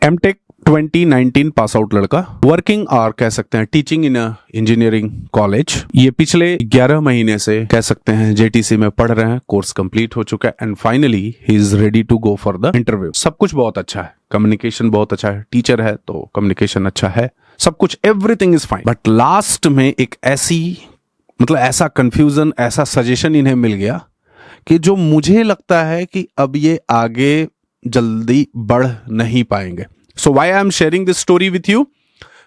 MTech 2019 pass out लड़का, working और कह सकते हैं टीचिंग इन इंजीनियरिंग कॉलेज। ये पिछले 11 महीने से कह सकते हैं जेटीसी में पढ़ रहे हैं, कोर्स कंप्लीट हो चुका है and finally he is ready to go for the interview. सब कुछ बहुत अच्छा है, कम्युनिकेशन बहुत अच्छा है, टीचर है तो कम्युनिकेशन अच्छा है, सब कुछ everything is fine. But last में एक ऐसा कंफ्यूजन, ऐसा सजेशन इन्हें मिल गया कि जो मुझे लगता है कि अब ये आगे जल्दी बढ़ नहीं पाएंगे। So why I am sharing this story with you,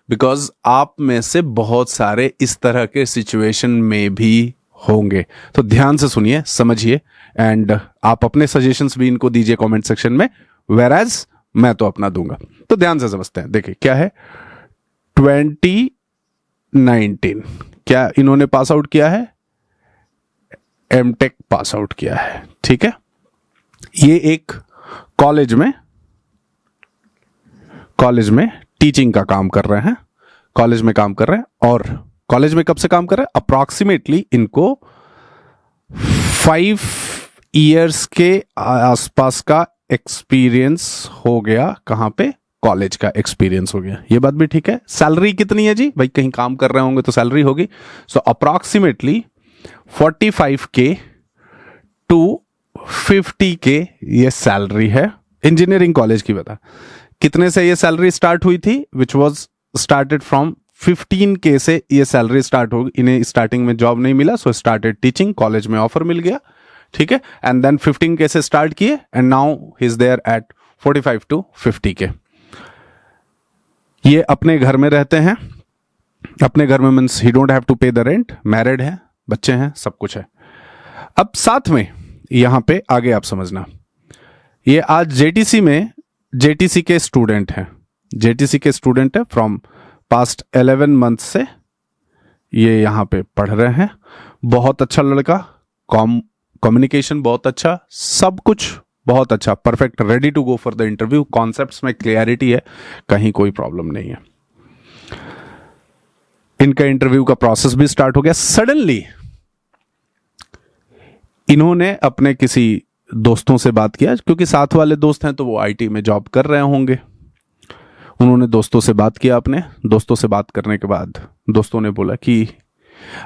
because आप में से बहुत सारे इस तरह के सिचुएशन में भी होंगे। तो ध्यान से सुनिए, समझिए एंड आप अपने सजेशंस भी इनको दीजिए कमेंट सेक्शन में, वेराज मैं तो अपना दूंगा। तो ध्यान से समझते हैं। देखिए क्या है 2019, क्या इन्होंने पास आउट किया है, एमटेक पास आउट किया है, ठीक है। ये एक कॉलेज में टीचिंग का काम कर रहे हैं, कॉलेज में काम कर रहे हैं। और कॉलेज में कब से काम कर रहे हैं, अप्रॉक्सीमेटली इनको 5 इयर्स के आसपास का एक्सपीरियंस हो गया। कहां पे, कॉलेज का एक्सपीरियंस हो गया। ये बात भी ठीक है। सैलरी कितनी है जी, भाई कहीं काम कर रहे होंगे तो सैलरी होगी। सो अप्रॉक्सीमेटली 45K टू 50K ये सैलरी है। इंजीनियरिंग कॉलेज की बता कितने से ये सैलरी स्टार्ट हुई थी, which was started from 15K से ये सैलरी स्टार्ट होगी। इन्हें स्टार्टिंग में जॉब नहीं मिला, सो स्टार्टेड टीचिंग, कॉलेज में ऑफर मिल गया, ठीक है। एंड देन 15K से स्टार्ट किए and now he is there at 45 to 50K। ये अपने घर में रहते हैं, अपने घर में means he don't have to pay the rent, married है, बच्चे हैं, सब कुछ है। अब साथ में यहां पे आगे आप समझना, ये आज जेटीसी के स्टूडेंट हैं, जेटीसी के स्टूडेंट है फ्रॉम पास्ट 11 मंथ से ये यहां पे पढ़ रहे हैं। बहुत अच्छा लड़का, कम्युनिकेशन बहुत अच्छा, सब कुछ बहुत अच्छा, perfect, ready to go for the interview. Concepts में क्लियरिटी है, कहीं कोई प्रॉब्लम नहीं है। इनका इंटरव्यू का प्रोसेस भी स्टार्ट हो गया। सडनली इन्होंने अपने किसी दोस्तों से बात किया, क्योंकि साथ वाले दोस्त हैं तो वो आईटी में जॉब कर रहे होंगे। उन्होंने दोस्तों से बात किया, अपने दोस्तों से बात करने के बाद दोस्तों ने बोला कि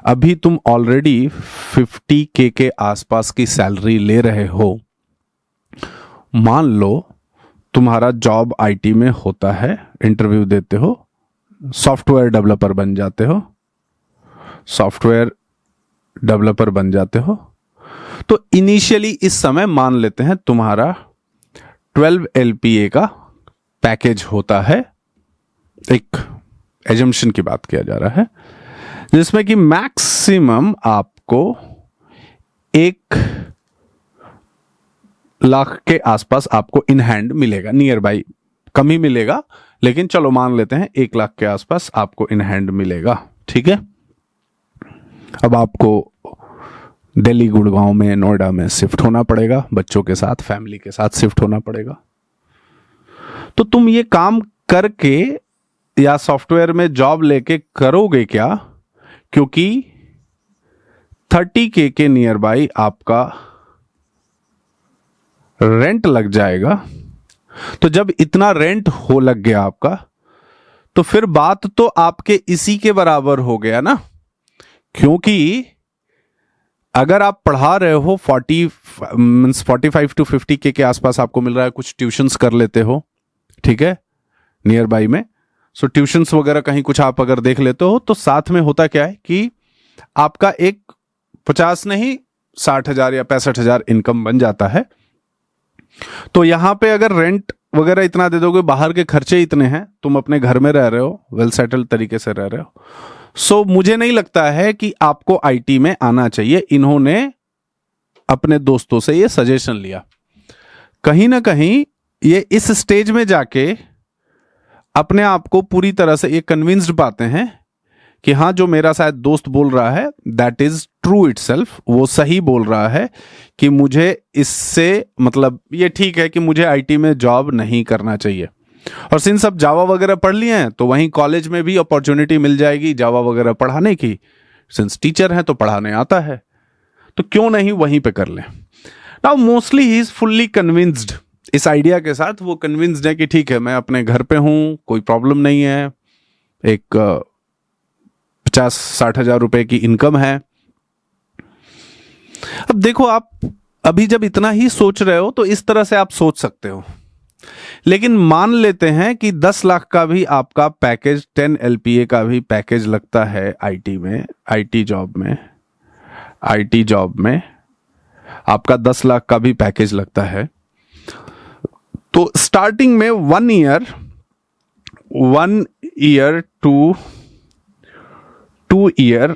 अभी तुम ऑलरेडी 50K के आसपास की सैलरी ले रहे हो, मान लो तुम्हारा जॉब आईटी में होता है, इंटरव्यू देते हो, सॉफ्टवेयर डेवलपर बन जाते हो, तो इनिशियली इस समय मान लेते हैं तुम्हारा 12 LPA का पैकेज होता है। एक एजम्पशन की बात किया जा रहा है, जिसमें कि मैक्सिमम आपको 1 लाख के आसपास आपको इन हैंड मिलेगा, नियर बाई, कम ही मिलेगा लेकिन चलो मान लेते हैं 1 लाख के आसपास आपको इन हैंड मिलेगा, ठीक है। अब आपको दिल्ली, गुड़गांव में, नोएडा में शिफ्ट होना पड़ेगा, बच्चों के साथ, फैमिली के साथ शिफ्ट होना पड़ेगा। तो तुम ये काम करके या सॉफ्टवेयर में जॉब लेके करोगे क्या, क्योंकि 30K के नियर बाई आपका रेंट लग जाएगा। तो जब इतना रेंट हो लग गया आपका, तो फिर बात तो आपके इसी के बराबर हो गया ना, क्योंकि अगर आप पढ़ा रहे हो 45 टू 50K के आसपास आपको मिल रहा है, कुछ ट्यूशंस कर लेते हो, ठीक है, नियर बाई में। सो ट्यूशंस वगैरह कहीं कुछ आप अगर देख लेते हो, तो साथ में होता क्या है कि आपका एक 50 नहीं 60,000 या 65,000 इनकम बन जाता है। तो यहां पे अगर रेंट वगैरह इतना दे दोगे, बाहर के खर्चे इतने हैं, तुम अपने घर में रह रहे हो, वेल सेटल्ड तरीके से रह रहे हो, सो मुझे नहीं लगता है कि आपको आईटी में आना चाहिए। इन्होंने अपने दोस्तों से ये सजेशन लिया। कहीं ना कहीं ये इस स्टेज में जाके अपने आप को पूरी तरह से ये कन्विंस्ड पाते हैं कि हाँ, जो मेरा शायद दोस्त बोल रहा है दैट इज ट्रू इटसेल्फ, वो सही बोल रहा है कि मुझे इससे मतलब ये ठीक है कि मुझे आईटी में जॉब नहीं करना चाहिए। और सिंस अब जावा वगैरह पढ़ लिए हैं तो वहीं कॉलेज में भी अपॉर्चुनिटी मिल जाएगी जावा वगैरह पढ़ाने की। सिंस टीचर हैं तो पढ़ाने आता है, तो क्यों नहीं वहीं पे कर लें। Now mostly he is fully convinced इस आइडिया के साथ वो कन्विंस्ड है कि ठीक है, मैं अपने घर पे हूं, कोई प्रॉब्लम नहीं है, एक 50-60 हजार रुपए की इनकम है। अब देखो, आप अभी जब इतना ही सोच रहे हो तो इस तरह से आप सोच सकते हो, लेकिन मान लेते हैं कि 10 लाख का भी आपका पैकेज, 10 LPA का भी पैकेज लगता है आईटी में, आईटी जॉब में आपका 10 लाख का भी पैकेज लगता है। तो स्टार्टिंग में 1 ईयर टू 2 ईयर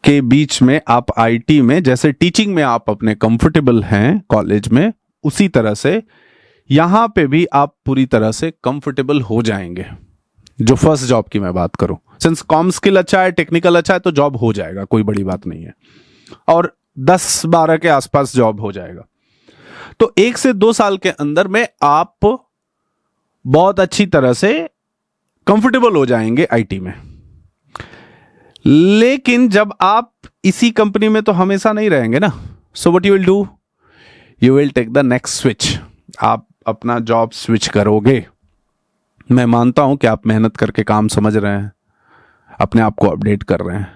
के बीच में आप आईटी में, जैसे टीचिंग में आप अपने कंफर्टेबल हैं कॉलेज में, उसी तरह से यहां पे भी आप पूरी तरह से कंफर्टेबल हो जाएंगे। जो फर्स्ट जॉब की मैं बात करूं, सिंस कॉम स्किल अच्छा है, टेक्निकल अच्छा है, तो जॉब हो जाएगा, कोई बड़ी बात नहीं है, और 10-12 के आसपास जॉब हो जाएगा। तो 1 से 2 साल के अंदर में आप बहुत अच्छी तरह से कंफर्टेबल हो जाएंगे आईटी में। लेकिन जब आप इसी कंपनी में तो हमेशा नहीं रहेंगे ना, so what you will do, you will take the next switch, आप अपना जॉब स्विच करोगे। मैं मानता हूं कि आप मेहनत करके काम समझ रहे हैं, अपने आप को अपडेट कर रहे हैं,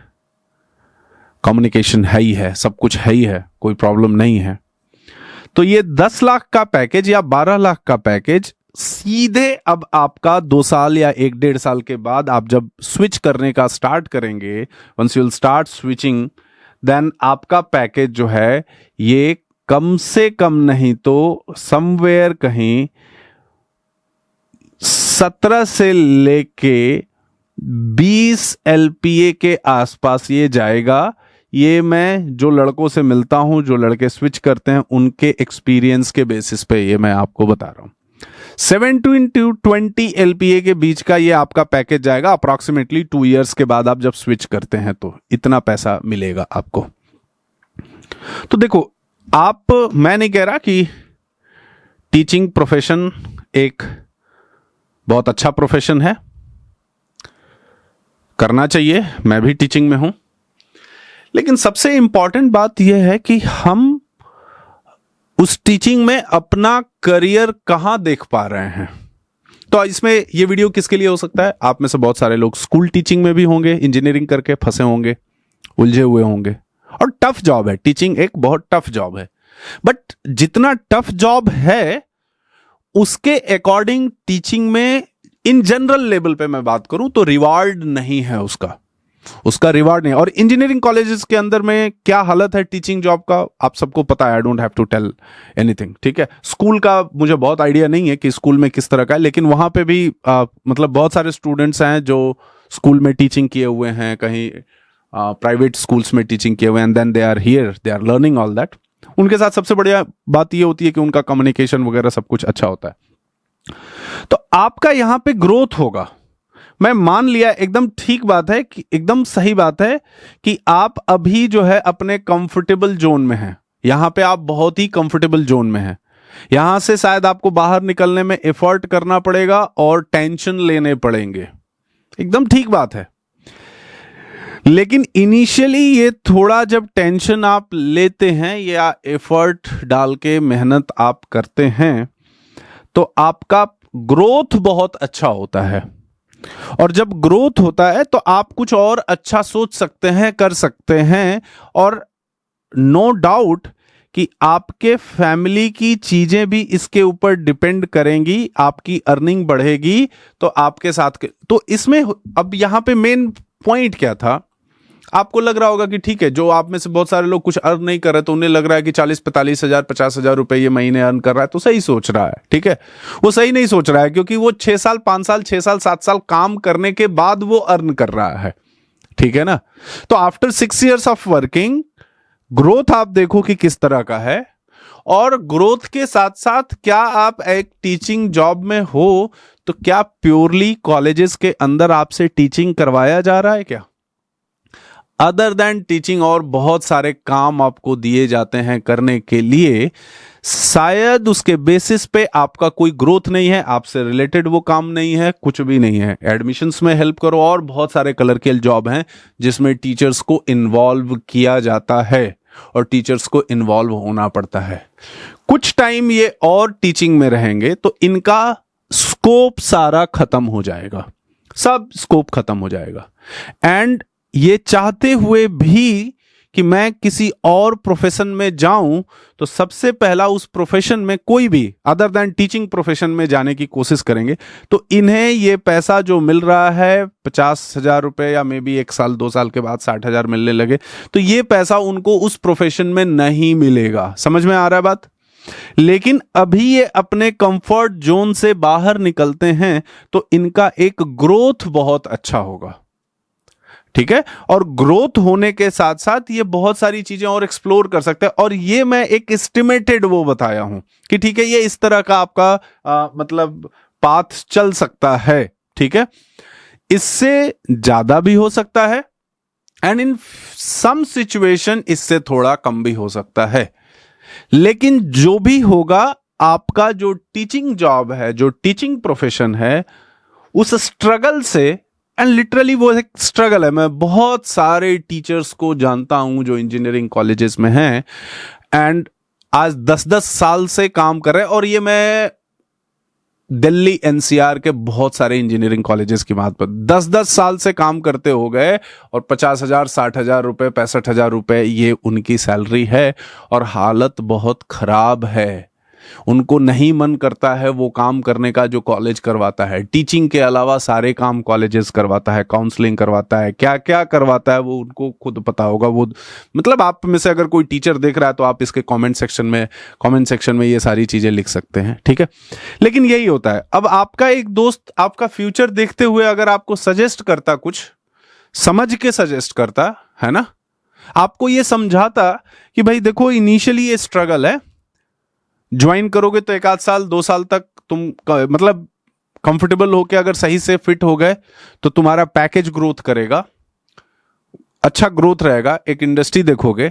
कम्युनिकेशन है ही है, सब कुछ है ही है, कोई प्रॉब्लम नहीं है। तो ये 10 लाख का पैकेज या 12 लाख का पैकेज सीधे अब आपका 2 साल या 1-1.5 साल के बाद आप जब स्विच करने का स्टार्ट करेंगे, once you will start switching, then आपका पैकेज जो है ये कम से कम नहीं तो समवेयर कहीं 17 से लेके 20 LPA के आसपास ये जाएगा। ये मैं जो लड़कों से मिलता हूं, जो लड़के स्विच करते हैं, उनके एक्सपीरियंस के बेसिस पे ये मैं आपको बता रहा हूं। 17 to 20 LPA के बीच का ये आपका पैकेज जाएगा अप्रॉक्सीमेटली 2 इयर्स के बाद। आप जब स्विच करते हैं तो इतना पैसा मिलेगा आपको। तो देखो, मैं नहीं कह रहा कि टीचिंग प्रोफेशन एक बहुत अच्छा प्रोफेशन है, करना चाहिए, मैं भी टीचिंग में हूं, लेकिन सबसे इंपॉर्टेंट बात यह है कि हम उस टीचिंग में अपना करियर कहां देख पा रहे हैं। तो इसमें ये वीडियो किसके लिए हो सकता है, आप में से बहुत सारे लोग स्कूल टीचिंग में भी होंगे, इंजीनियरिंग करके फंसे होंगे, उलझे हुए होंगे, और टफ जॉब है टीचिंग, एक बहुत टफ जॉब है। बट जितना टफ जॉब है उसके अकॉर्डिंग टीचिंग में इन जनरल लेवल पे मैं बात करूं तो रिवार्ड नहीं है, उसका रिवार्ड नहीं। और इंजीनियरिंग कॉलेजेस के अंदर में क्या हालत है टीचिंग जॉब का, आप सबको पता है, I don't have to tell anything, ठीक है। स्कूल का मुझे बहुत आइडिया नहीं है कि स्कूल में किस तरह का है, लेकिन वहां पे भी मतलब बहुत सारे स्टूडेंट्स हैं जो स्कूल में टीचिंग किए हुए हैं, कहीं प्राइवेट स्कूल्स में टीचिंग किए हुए हैं, and then they are here, they are learning all that. उनके साथ सबसे बढ़िया बात ये होती है कि उनका कम्युनिकेशन वगैरह सब कुछ अच्छा होता है। तो आपका यहां पे ग्रोथ होगा, मैं मान लिया, एकदम ठीक बात है, कि एकदम सही बात है कि आप अभी जो है अपने कंफर्टेबल जोन में हैं। यहां पे आप बहुत ही कंफर्टेबल जोन में हैं, यहां से शायद आपको बाहर निकलने में एफर्ट करना पड़ेगा और टेंशन लेने पड़ेंगे, एकदम ठीक बात है। लेकिन इनिशियली ये थोड़ा जब टेंशन आप लेते हैं या एफर्ट डाल के मेहनत आप करते हैं तो आपका ग्रोथ बहुत अच्छा होता है। और जब ग्रोथ होता है तो आप कुछ और अच्छा सोच सकते हैं, कर सकते हैं, और नो डाउट कि आपके फैमिली की चीजें भी इसके ऊपर डिपेंड करेंगी, आपकी अर्निंग बढ़ेगी तो आपके साथ तो इसमें अब यहां पे मेन पॉइंट क्या था, आपको लग रहा होगा कि ठीक है, जो आप में से बहुत सारे लोग कुछ अर्न नहीं कर रहे तो उन्हें लग रहा है कि 40-45 हजार 50 हजार रुपए ये महीने अर्न कर रहा है तो सही सोच रहा है, ठीक है। वो सही नहीं सोच रहा है, क्योंकि वो 6 साल 5 साल 6 साल 7 साल काम करने के बाद वो अर्न कर रहा है, ठीक है ना। तो after 6 years of working growth आप देखो कि किस तरह का है, और ग्रोथ के साथ साथ क्या आप एक टीचिंग जॉब में हो तो क्या प्योरली कॉलेजेस के अंदर आपसे टीचिंग करवाया जा रहा है क्या, अदर देन टीचिंग और बहुत सारे काम आपको दिए जाते हैं करने के लिए, शायद उसके बेसिस पे आपका कोई ग्रोथ नहीं है, आपसे रिलेटेड वो काम नहीं है, कुछ भी नहीं है। एडमिशंस में हेल्प करो, और बहुत सारे कलरकेल जॉब हैं जिसमें टीचर्स को इन्वॉल्व किया जाता है, और टीचर्स को इन्वॉल्व होना पड़ता है। कुछ टाइम ये और टीचिंग में रहेंगे तो इनका स्कोप सारा खत्म हो जाएगा, सब स्कोप खत्म हो जाएगा। एंड ये चाहते हुए भी कि मैं किसी और प्रोफेशन में जाऊं तो सबसे पहला उस प्रोफेशन में कोई भी अदर देन टीचिंग प्रोफेशन में जाने की कोशिश करेंगे। तो इन्हें ये पैसा जो मिल रहा है 50,000 रुपए या मे बी 1 साल 2 साल के बाद 60,000 मिलने लगे तो ये पैसा उनको उस प्रोफेशन में नहीं मिलेगा। समझ में आ रहा है बात? लेकिन अभी ये अपने कंफर्ट जोन से बाहर निकलते हैं तो इनका एक ग्रोथ बहुत अच्छा होगा, ठीक है। और ग्रोथ होने के साथ साथ ये बहुत सारी चीजें और एक्सप्लोर कर सकते हैं। और ये मैं एक एस्टिमेटेड वो बताया हूं कि ठीक है ये इस तरह का आपका मतलब पाथ चल सकता है, ठीक है। इससे ज्यादा भी हो सकता है एंड इन सम सिचुएशन इससे थोड़ा कम भी हो सकता है। लेकिन जो भी होगा आपका जो टीचिंग जॉब है, जो टीचिंग प्रोफेशन है, उस स्ट्रगल से, एंड लिटरली वो एक स्ट्रगल है। मैं बहुत सारे टीचर्स को जानता हूं जो इंजीनियरिंग कॉलेजेस में हैं एंड आज 10-10 साल से काम कर रहे हैं। और ये मैं दिल्ली एनसीआर के बहुत सारे इंजीनियरिंग कॉलेजेस की बात पर 10-10 साल से काम करते हो गए और 50,000 60,000 रुपए 65,000 रुपए ये उनकी सैलरी है और हालत बहुत खराब है। उनको नहीं मन करता है वो काम करने का जो कॉलेज करवाता है। टीचिंग के अलावा सारे काम कॉलेजेस करवाता है, काउंसलिंग करवाता है, क्या क्या करवाता है वो उनको खुद पता होगा। वो मतलब आप में से अगर कोई टीचर देख रहा है तो आप इसके कमेंट सेक्शन में ये सारी चीजें लिख सकते हैं, ठीक है। लेकिन यही होता है। अब आपका एक दोस्त आपका फ्यूचर देखते हुए अगर आपको सजेस्ट करता, कुछ समझ के सजेस्ट करता है ना, आपको ये समझाता कि भाई देखो इनिशियली ये स्ट्रगल है, ज्वाइन करोगे तो 1 आध साल 2 साल तक तुम मतलब कंफर्टेबल होके अगर सही से फिट हो गए तो तुम्हारा पैकेज ग्रोथ करेगा, अच्छा ग्रोथ रहेगा, एक इंडस्ट्री देखोगे,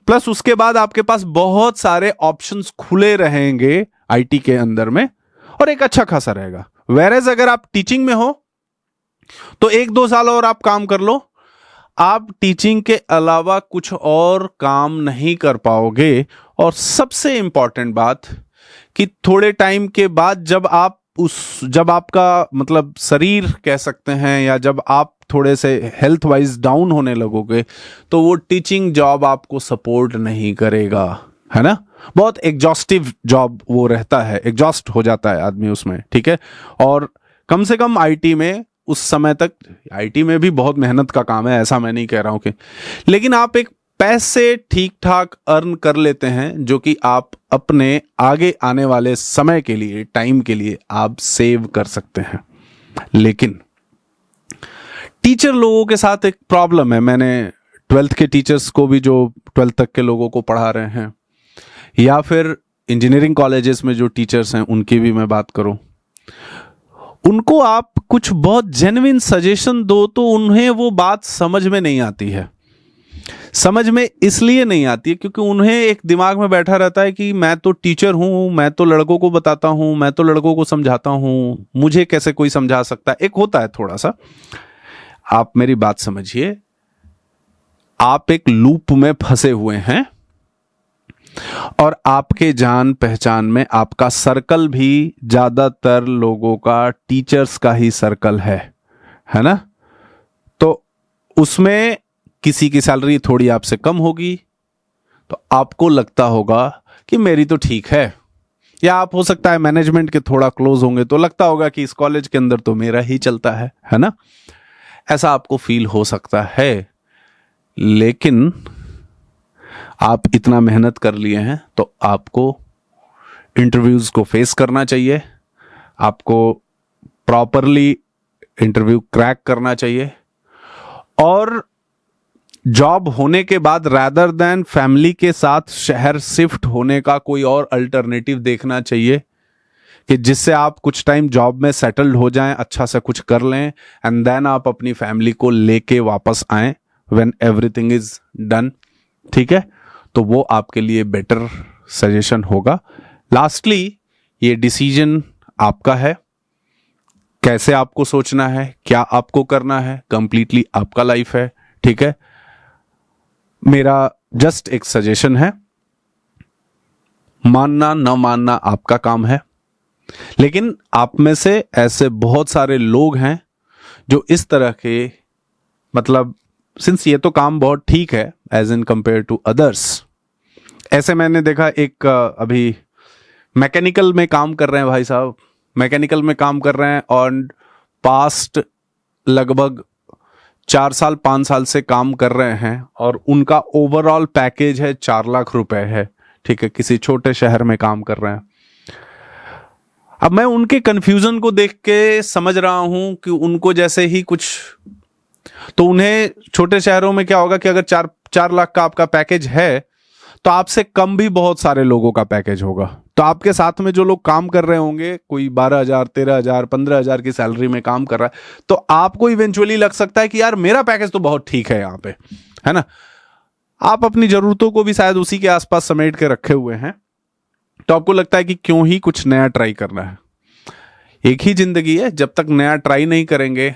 प्लस उसके बाद आपके पास बहुत सारे ऑप्शंस खुले रहेंगे आईटी के अंदर में और एक अच्छा खासा रहेगा। वेरेज अगर आप टीचिंग में हो तो 1-2 साल और आप काम कर लो, आप टीचिंग के अलावा कुछ और काम नहीं कर पाओगे। और सबसे इंपॉर्टेंट बात कि थोड़े टाइम के बाद जब आपका मतलब शरीर कह सकते हैं या जब आप थोड़े से हेल्थ वाइज डाउन होने लगोगे तो वो टीचिंग जॉब आपको सपोर्ट नहीं करेगा, है ना। बहुत एग्जॉस्टिव जॉब वो रहता है, एग्जॉस्ट हो जाता है आदमी उसमें, ठीक है। और कम से कम आईटी में उस समय तक, आईटी में भी बहुत मेहनत का काम है, ऐसा मैं नहीं कह रहा हूं कि, लेकिन आप एक पैसे ठीक ठाक अर्न कर लेते हैं जो कि आप अपने आगे आने वाले समय के लिए, टाइम के लिए आप सेव कर सकते हैं। लेकिन टीचर लोगों के साथ एक प्रॉब्लम है। मैंने 12th के टीचर्स को भी, जो 12th तक के लोगों को पढ़ा रहे हैं, या फिर इंजीनियरिंग कॉलेजेस में जो टीचर्स हैं उनकी भी मैं बात करूं, उनको आप कुछ बहुत जेन्युइन सजेशन दो तो उन्हें वो बात समझ में नहीं आती है। समझ में इसलिए नहीं आती है क्योंकि उन्हें एक दिमाग में बैठा रहता है कि मैं तो टीचर हूं, मैं तो लड़कों को बताता हूं, मैं तो लड़कों को समझाता हूं, मुझे कैसे कोई समझा सकता है। एक होता है थोड़ा सा, आप मेरी बात समझिए, आप एक लूप में फंसे हुए हैं और आपके जान पहचान में आपका सर्कल भी ज्यादातर लोगों का टीचर्स का ही सर्कल है ना। तो उसमें किसी की सैलरी थोड़ी आपसे कम होगी तो आपको लगता होगा कि मेरी तो ठीक है, या आप हो सकता है मैनेजमेंट के थोड़ा क्लोज होंगे तो लगता होगा कि इस कॉलेज के अंदर तो मेरा ही चलता है ना। ऐसा आपको फील हो सकता है। लेकिन आप इतना मेहनत कर लिए हैं तो आपको इंटरव्यूज को फेस करना चाहिए, आपको प्रॉपरली इंटरव्यू क्रैक करना चाहिए और जॉब होने के बाद रादर देन फैमिली के साथ शहर शिफ्ट होने का कोई और अल्टरनेटिव देखना चाहिए कि जिससे आप कुछ टाइम जॉब में सेटल्ड हो जाएं, अच्छा से कुछ कर लें एंड देन आप अपनी फैमिली को लेके वापस आएं व्हेन एवरीथिंग इज डन, ठीक है। तो वो आपके लिए बेटर सजेशन होगा। लास्टली, ये डिसीजन आपका है, कैसे आपको सोचना है, क्या आपको करना है, कंप्लीटली आपका लाइफ है, ठीक है। मेरा जस्ट एक सजेशन है, मानना न मानना आपका काम है, लेकिन आप में से ऐसे बहुत सारे लोग हैं जो इस तरह के, मतलब सिंस ये तो काम बहुत ठीक है as in compare to others, ऐसे मैंने देखा एक अभी मैकेनिकल में काम कर रहे हैं भाई साहब, मैकेनिकल में काम कर रहे हैं और पास्ट लगभग 4 साल 5 साल से काम कर रहे हैं और उनका ओवरऑल पैकेज है 4 लाख रुपए है, ठीक है, किसी छोटे शहर में काम कर रहे हैं। अब मैं उनके कंफ्यूजन को देख के समझ रहा हूं कि उनको जैसे ही कुछ, तो उन्हें छोटे शहरों में क्या होगा कि अगर 4 लाख का आपका पैकेज है तो आपसे कम भी बहुत सारे लोगों का पैकेज होगा, तो आपके साथ में जो लोग काम कर रहे होंगे, कोई 12,000 13,000 15,000 की सैलरी में काम कर रहा है, तो आपको इवेंचुअली लग सकता है कि यार मेरा पैकेज तो बहुत ठीक है यहाँ पे, है ना। आप अपनी जरूरतों को भी शायद उसी के आसपास समेट के रखे हुए हैं, तो आपको लगता है कि क्यों ही कुछ नया ट्राई करना है। एक ही जिंदगी है, जब तक नया ट्राई नहीं करेंगे,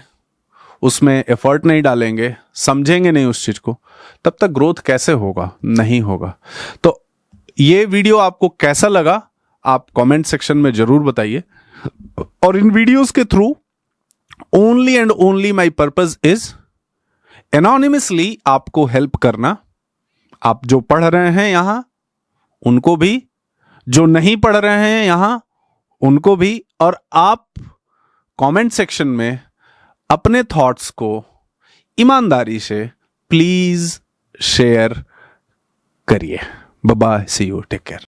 उसमें एफर्ट नहीं डालेंगे, समझेंगे नहीं उस चीज को, तब तक ग्रोथ कैसे होगा, नहीं होगा। तो ये वीडियो आपको कैसा लगा आप कमेंट सेक्शन में जरूर बताइए, और इन वीडियोस के through only and only my purpose is anonymously आपको हेल्प करना। आप जो पढ़ रहे हैं यहां उनको भी, जो नहीं पढ़ रहे हैं यहां उनको भी, और आप कमेंट सेक्शन में अपने थॉट्स को ईमानदारी से प्लीज शेयर करिए। Bye bye, see you, take care.